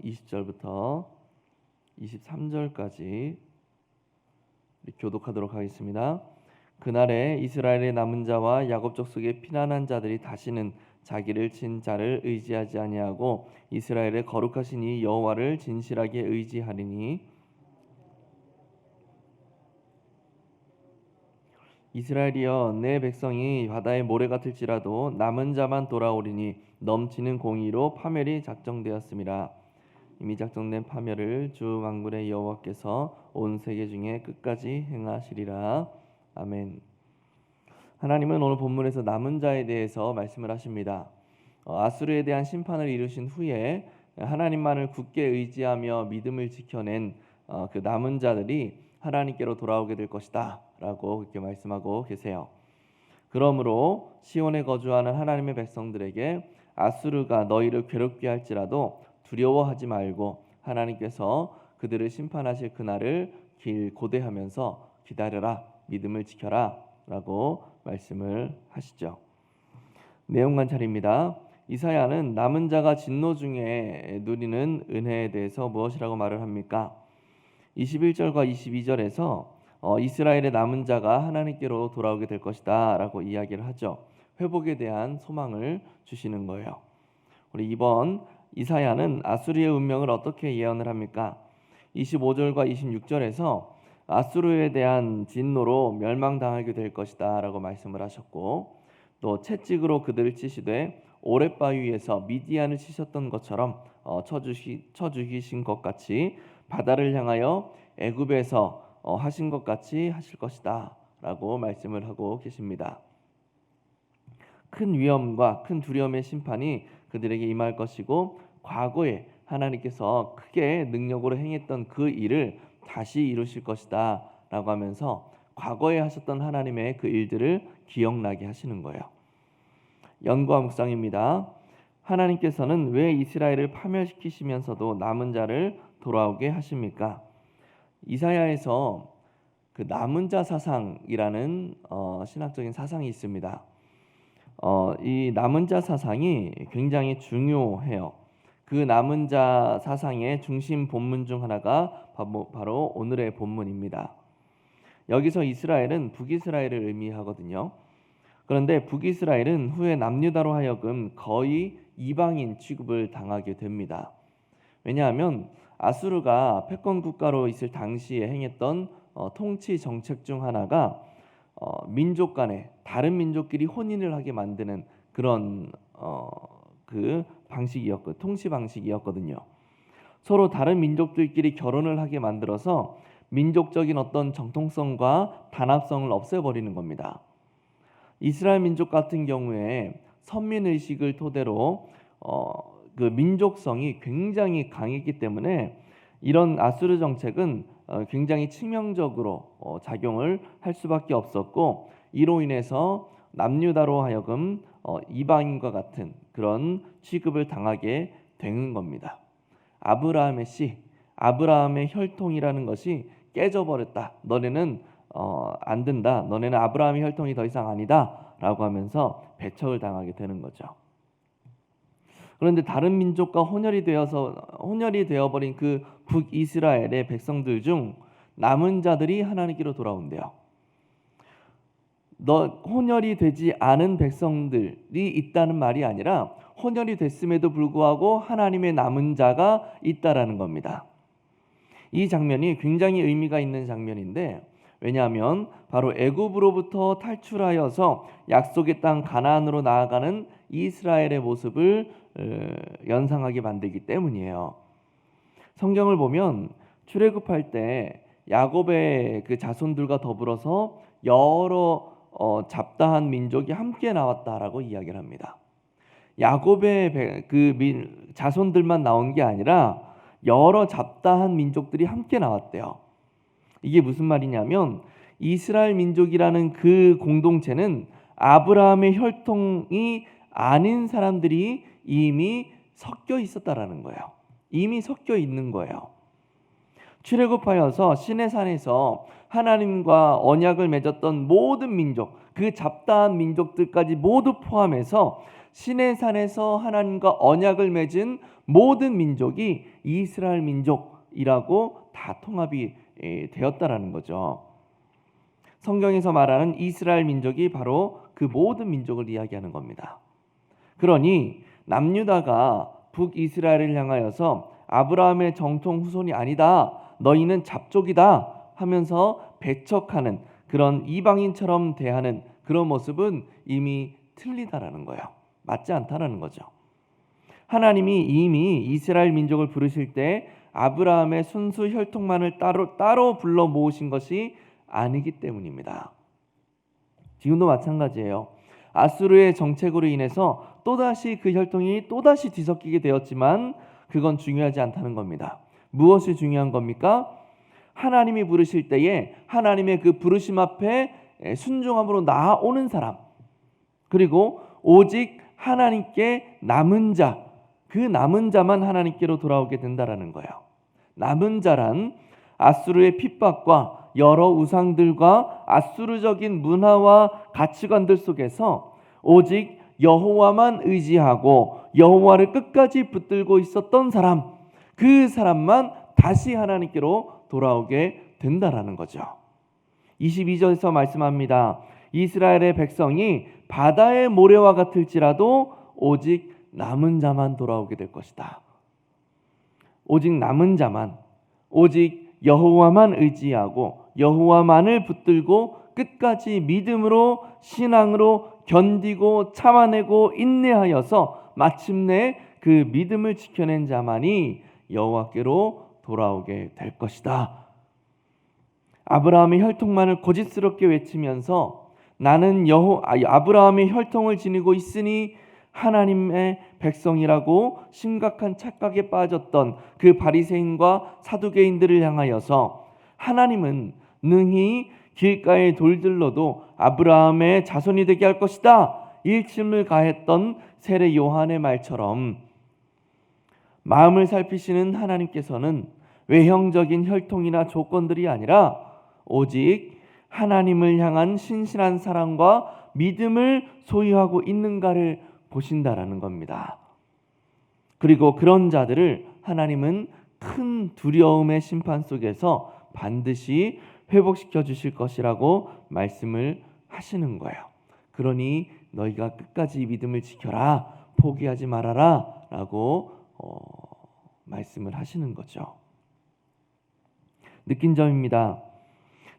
20절부터 23절까지 교독하도록 하겠습니다. 그날에 이스라엘의 남은 자와 야곱 족속의 피난한 자들이 다시는 자기를 친 자를 의지하지 아니하고 이스라엘의 거룩하신 이 여호와를 진실하게 의지하리니 이스라엘이여 내 백성이 바다의 모래 같을지라도 남은 자만 돌아오리니 넘치는 공의로 파멸이 작정되었음이라. 이미 작정된 파멸을 주 만군의 여호와께서 온 세계 중에 끝까지 행하시리라. 아멘. 하나님은 오늘 본문에서 남은 자에 대해서 말씀을 하십니다. 아수르에 대한 심판을 이루신 후에 하나님만을 굳게 의지하며 믿음을 지켜낸 그 남은 자들이 하나님께로 돌아오게 될 것이다 라고 그렇게 말씀하고 계세요. 그러므로 시온에 거주하는 하나님의 백성들에게 아수르가 너희를 괴롭게 할지라도 두려워하지 말고 하나님께서 그들을 심판하실 그날을 고대하면서 기다려라, 믿음을 지켜라 라고 말씀을 하시죠. 내용 관찰입니다. 이사야는 남은 자가 진노 중에 누리는 은혜에 대해서 무엇이라고 말을 합니까? 21절과 22절에서 이스라엘의 남은 자가 하나님께로 돌아오게 될 것이다 라고 이야기를 하죠. 회복에 대한 소망을 주시는 거예요. 우리 이번 이사야는 아수르의 운명을 어떻게 예언을 합니까? 25절과 26절에서 아수르에 대한 진노로 멸망당하게 될 것이다 라고 말씀을 하셨고, 또 채찍으로 그들을 치시되 오랫바위 위에서 미디안을 치셨던 것처럼 쳐 죽이신 것 같이 바다를 향하여 애굽에서 하신 것 같이 하실 것이다 라고 말씀을 하고 계십니다. 큰 위험과 큰 두려움의 심판이 그들에게 임할 것이고, 과거에 하나님께서 크게 능력으로 행했던 그 일을 다시 이루실 것이다 라고 하면서 과거에 하셨던 하나님의 그 일들을 기억나게 하시는 거예요. 연구와 묵상입니다. 하나님께서는 왜 이스라엘을 파멸시키시면서도 남은 자를 돌아오게 하십니까? 이사야에서 그 남은 자 사상이라는 신학적인 사상이 있습니다. 이 남은 자 사상이 굉장히 중요해요. 그 남은 자 사상의 중심 본문 중 하나가 바로 오늘의 본문입니다. 여기서 이스라엘은 북이스라엘을 의미하거든요. 그런데 북이스라엘은 후에 남유다로 하여금 거의 이방인 취급을 당하게 됩니다. 왜냐하면 아수르가 패권 국가로 있을 당시에 행했던 통치 정책 중 하나가 민족 간에 다른 민족끼리 혼인을 하게 만드는 그런 그 통치 방식이었거든요. 서로 다른 민족들끼리 결혼을 하게 만들어서 민족적인 어떤 정통성과 단합성을 없애버리는 겁니다. 이스라엘 민족 같은 경우에 선민 의식을 토대로 그 민족성이 굉장히 강했기 때문에 이런 아수르 정책은 굉장히 치명적으로 작용을 할 수밖에 없었고, 이로 인해서 남유다로 하여금 이방인과 같은 그런 취급을 당하게 되는 겁니다. 아브라함의 씨, 아브라함의 혈통이라는 것이 깨져버렸다. 너네는 안 된다. 너네는 아브라함의 혈통이 더 이상 아니다 라고 하면서 배척을 당하게 되는 거죠. 그런데 다른 민족과 혼혈이 되어버린 그 북이스라엘의 백성들 중 남은 자들이 하나님께로 돌아온대요. 혼혈이 되지 않은 백성들이 있다는 말이 아니라 혼혈이 됐음에도 불구하고 하나님의 남은 자가 있다라는 겁니다. 이 장면이 굉장히 의미가 있는 장면인데, 왜냐하면 바로 애굽으로부터 탈출하여서 약속의 땅 가나안으로 나아가는 이스라엘의 모습을 연상하게 만들기 때문이에요. 성경을 보면 출애굽할 때 야곱의 그 자손들과 더불어서 여러 잡다한 민족이 함께 나왔다라고 이야기를 합니다. 야곱의 자손들만 나온 게 아니라 여러 잡다한 민족들이 함께 나왔대요. 이게 무슨 말이냐면 이스라엘 민족이라는 그 공동체는 아브라함의 혈통이 아닌 사람들이 이미 섞여 있었다라는 거예요. 이미 섞여 있는 거예요. 출애굽하여서 시내산에서 하나님과 언약을 맺었던 모든 민족, 그 잡다한 민족들까지 모두 포함해서 시내산에서 하나님과 언약을 맺은 모든 민족이 이스라엘 민족이라고 다 통합이 되었다라는 거죠. 성경에서 말하는 이스라엘 민족이 바로 그 모든 민족을 이야기하는 겁니다. 그러니 남유다가 북이스라엘을 향하여서 아브라함의 정통 후손이 아니다, 너희는 잡족이다 하면서 배척하는 그런 이방인처럼 대하는 그런 모습은 이미 틀리다라는 거예요. 맞지 않다라는 거죠. 하나님이 이미 이스라엘 민족을 부르실 때 아브라함의 순수 혈통만을 따로 불러 모으신 것이 아니기 때문입니다. 지금도 마찬가지예요. 아수르의 정책으로 인해서 또다시 그 혈통이 또다시 뒤섞이게 되었지만 그건 중요하지 않다는 겁니다. 무엇이 중요한 겁니까? 하나님이 부르실 때에 하나님의 그 부르심 앞에 순종함으로 나아오는 사람, 그리고 오직 하나님께 남은 자, 그 남은 자만 하나님께로 돌아오게 된다라는 거예요. 남은 자란 아수르의 핍박과 여러 우상들과 아수르적인 문화와 가치관들 속에서 오직 여호와만 의지하고 여호와를 끝까지 붙들고 있었던 사람, 그 사람만 다시 하나님께로 돌아오게 된다라는 거죠. 22절에서 말씀합니다. 이스라엘의 백성이 바다의 모래와 같을지라도 오직 남은 자만 돌아오게 될 것이다. 오직 남은 자만, 오직 여호와만 의지하고 여호와만을 붙들고 끝까지 믿음으로 신앙으로 견디고 참아내고 인내하여서 마침내 그 믿음을 지켜낸 자만이 여호와께로 돌아오게 될 것이다. 아브라함의 혈통만을 고집스럽게 외치면서 나는 아브라함의 혈통을 지니고 있으니 하나님의 백성이라고 심각한 착각에 빠졌던 그 바리새인과 사두개인들을 향하여서 하나님은 능히 길가의 돌들로도 아브라함의 자손이 되게 할 것이다, 일침을 가했던 세례 요한의 말처럼 마음을 살피시는 하나님께서는 외형적인 혈통이나 조건들이 아니라 오직 하나님을 향한 신실한 사랑과 믿음을 소유하고 있는가를 보신다라는 겁니다. 그리고 그런 자들을 하나님은 큰 두려움의 심판 속에서 반드시 회복시켜 주실 것이라고 말씀을 하시는 거예요. 그러니 너희가 끝까지 믿음을 지켜라, 포기하지 말아라 라고 말씀을 하시는 거죠. 느낀 점입니다.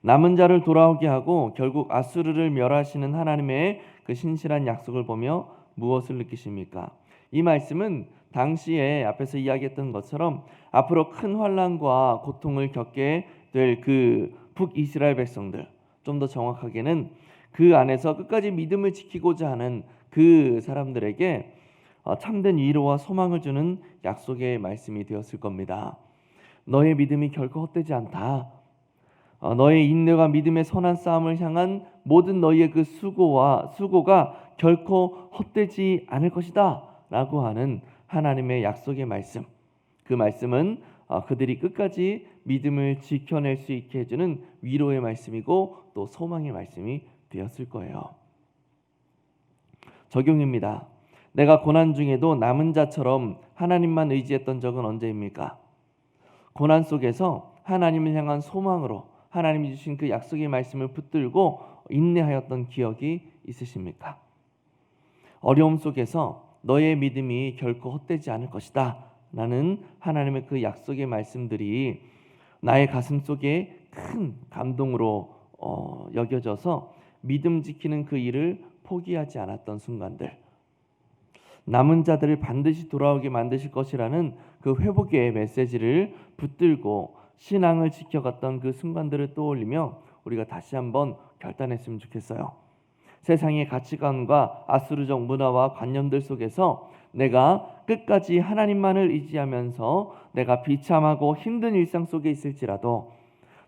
남은 자를 돌아오게 하고 결국 아수르를 멸하시는 하나님의 그 신실한 약속을 보며 무엇을 느끼십니까? 이 말씀은 당시에 앞에서 이야기했던 것처럼 앞으로 큰 환난과 고통을 겪게 될 그 북이스라엘 백성들, 좀 더 정확하게는 그 안에서 끝까지 믿음을 지키고자 하는 그 사람들에게 참된 위로와 소망을 주는 약속의 말씀이 되었을 겁니다. 너의 믿음이 결코 헛되지 않다. 너의 인내와 믿음의 선한 싸움을 향한 모든 너희의 그 수고가 결코 헛되지 않을 것이다 라고 하는 하나님의 약속의 말씀, 그 말씀은 그들이 끝까지 믿음을 지켜낼 수 있게 해주는 위로의 말씀이고 또 소망의 말씀이 되었을 거예요. 적용입니다. 내가 고난 중에도 남은 자처럼 하나님만 의지했던 적은 언제입니까? 고난 속에서 하나님을 향한 소망으로 하나님이 주신 그 약속의 말씀을 붙들고 인내하였던 기억이 있으십니까? 어려움 속에서 너의 믿음이 결코 헛되지 않을 것이다 라는 하나님의 그 약속의 말씀들이 나의 가슴 속에 큰 감동으로 여겨져서 믿음 지키는 그 일을 포기하지 않았던 순간들, 남은 자들을 반드시 돌아오게 만드실 것이라는 그 회복의 메시지를 붙들고 신앙을 지켜갔던 그 순간들을 떠올리며 우리가 다시 한번 결단했으면 좋겠어요. 세상의 가치관과 아수르적 문화와 관념들 속에서 내가 끝까지 하나님만을 의지하면서 내가 비참하고 힘든 일상 속에 있을지라도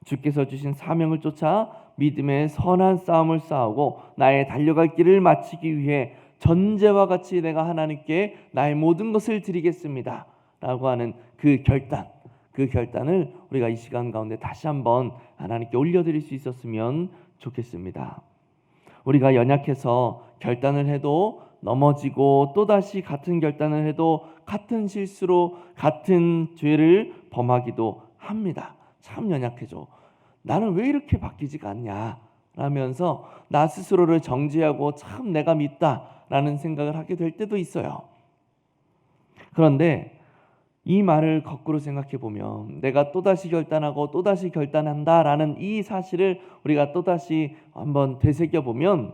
주께서 주신 사명을 쫓아 믿음의 선한 싸움을 싸우고 나의 달려갈 길을 마치기 위해 전제와 같이 내가 하나님께 나의 모든 것을 드리겠습니다 라고 하는 그 결단을 우리가 이 시간 가운데 다시 한번 하나님께 올려드릴 수 있었으면 좋겠습니다. 우리가 연약해서 결단을 해도 넘어지고 또다시 같은 결단을 해도 같은 실수로 같은 죄를 범하기도 합니다. 참 연약해져. 나는 왜 이렇게 바뀌지가 않냐 라면서 나 스스로를 정죄하고 참 내가 밉다라는 생각을 하게 될 때도 있어요. 그런데 이 말을 거꾸로 생각해 보면 내가 또다시 결단하고 또다시 결단한다라는 이 사실을 우리가 또다시 한번 되새겨 보면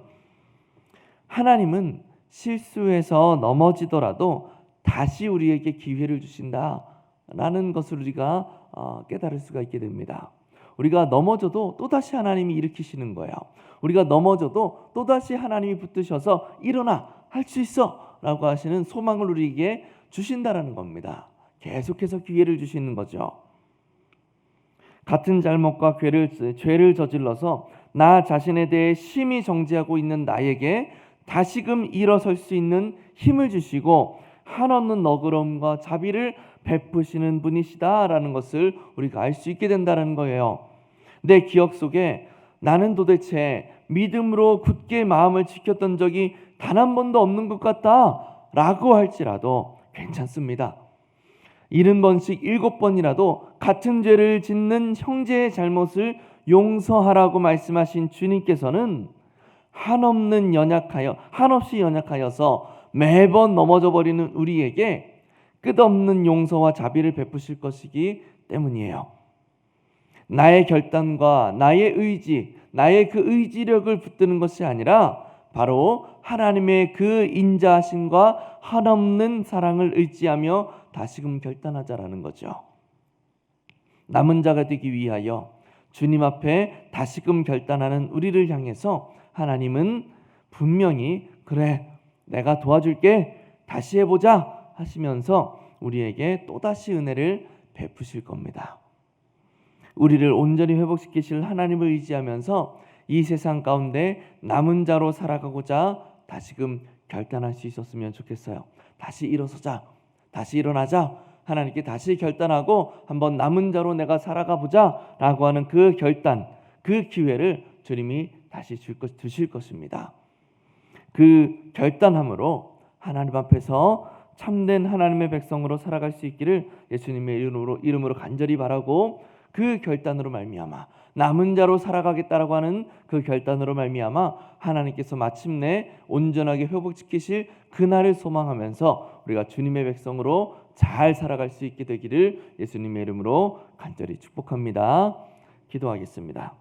하나님은 실수해서 넘어지더라도 다시 우리에게 기회를 주신다라는 것을 우리가 깨달을 수가 있게 됩니다. 우리가 넘어져도 또다시 하나님이 일으키시는 거예요. 우리가 넘어져도 또다시 하나님이 붙드셔서 일어나 할 수 있어 라고 하시는 소망을 우리에게 주신다라는 겁니다. 계속해서 기회를 주시는 거죠. 같은 잘못과 죄를 저질러서 나 자신에 대해 심히 정죄하고 있는 나에게 다시금 일어설 수 있는 힘을 주시고 한없는 너그러움과 자비를 베푸시는 분이시다라는 것을 우리가 알 수 있게 된다는 거예요. 내 기억 속에 나는 도대체 믿음으로 굳게 마음을 지켰던 적이 단 한 번도 없는 것 같다라고 할지라도 괜찮습니다. 70번씩 7번이라도 같은 죄를 짓는 형제의 잘못을 용서하라고 말씀하신 주님께서는 한없이 연약하여서 매번 넘어져 버리는 우리에게 끝없는 용서와 자비를 베푸실 것이기 때문이에요. 나의 결단과 나의 의지, 나의 그 의지력을 붙드는 것이 아니라 바로 하나님의 그 인자하심과 한없는 사랑을 의지하며 다시금 결단하자라는 거죠. 남은 자가 되기 위하여 주님 앞에 다시금 결단하는 우리를 향해서 하나님은 분명히 그래 내가 도와줄게 다시 해보자 하시면서 우리에게 또다시 은혜를 베푸실 겁니다. 우리를 온전히 회복시키실 하나님을 의지하면서 이 세상 가운데 남은 자로 살아가고자 다시금 결단할 수 있었으면 좋겠어요. 다시 일어서자, 다시 일어나자, 하나님께 다시 결단하고 한번 남은 자로 내가 살아가 보자 라고 하는 그 결단, 그 기회를 주님이 다시 주실 것입니다. 그 결단함으로 하나님 앞에서 참된 하나님의 백성으로 살아갈 수 있기를 예수님의 이름으로 간절히 바라고, 그 결단으로 말미암아 남은 자로 살아가겠다라고 하는 그 결단으로 말미암아 하나님께서 마침내 온전하게 회복시키실 그날을 소망하면서 우리가 주님의 백성으로 잘 살아갈 수 있게 되기를 예수님의 이름으로 간절히 축복합니다. 기도하겠습니다.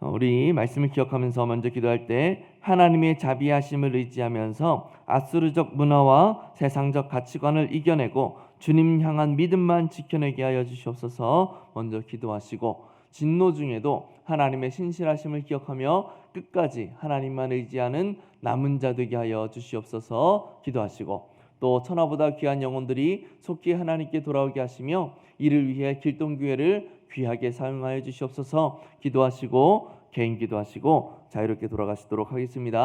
우리 말씀을 기억하면서 먼저 기도할 때 하나님의 자비하심을 의지하면서 아수르적 문화와 세상적 가치관을 이겨내고 주님 향한 믿음만 지켜내게 하여 주시옵소서 먼저 기도하시고, 진노 중에도 하나님의 신실하심을 기억하며 끝까지 하나님만 의지하는 남은 자 되게 하여 주시옵소서 기도하시고, 또 천하보다 귀한 영혼들이 속히 하나님께 돌아오게 하시며 이를 위해 길동교회를 귀하게 사용하여 주시옵소서 기도하시고 개인 기도하시고 자유롭게 돌아가시도록 하겠습니다.